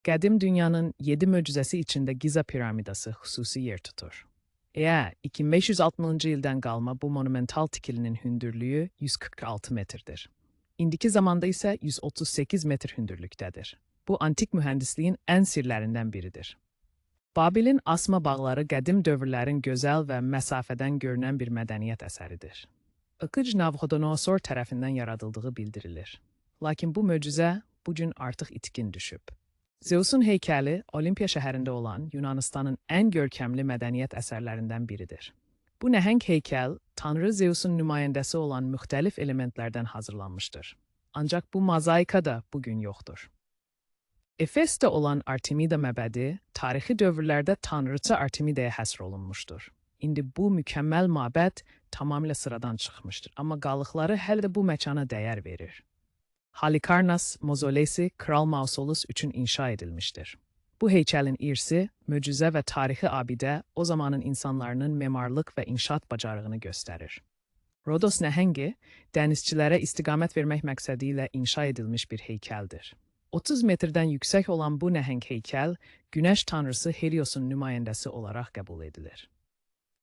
Qədim dünyanın 7 möcüzəsi içində Giza piramidası xüsusi yer tutur. 2560-cı ildən qalma bu monumental tikilinin hündürlüyü 146 metrdir. İndiki zamanda isə 138 metr hündürlükdədir. Bu, antik mühəndisliyin ən sirlərindən biridir. Babilin asma bağları qədim dövrlərin gözəl və məsafədən görünən bir mədəniyyət əsəridir. Ikıc Navhodonnosor tərəfindən yaradıldığı bildirilir. Lakin bu möcüzə bugün artıq itkin düşüb. Zeus'un heykəli Olimpiya şəhərində olan Yunanistanın ən görkəmli mədəniyyət əsərlərindən biridir. Bu nəhəng heykəl, Tanrı Zeus'un nümayəndəsi olan müxtəlif elementlərdən hazırlanmışdır. Ancaq bu mozaika da bugün yoxdur. Efesdə olan Artemida məbədi, tarixi dövrlərdə tanrıça Artemidaya həsr olunmuşdur. İndi bu mükəmməl məbəd tamamilə sıradan çıxmışdır, amma qalıqları hələ də bu məkana dəyər verir. Halikarnas mozoleysi Kral Mausolus üçün inşa edilmişdir. Bu heykəlin irsi, möcüzə və tarixi abidə o zamanın insanlarının memarlıq və inşaat bacarığını göstərir. Rodos nəhəngi, dənizçilərə istiqamət vermək məqsədi ilə inşa edilmiş bir heykəldir. 30 metrdən yüksək olan bu nəhəng heykəl, Günəş tanrısı Helios'un nümayəndəsi olaraq qəbul edilir.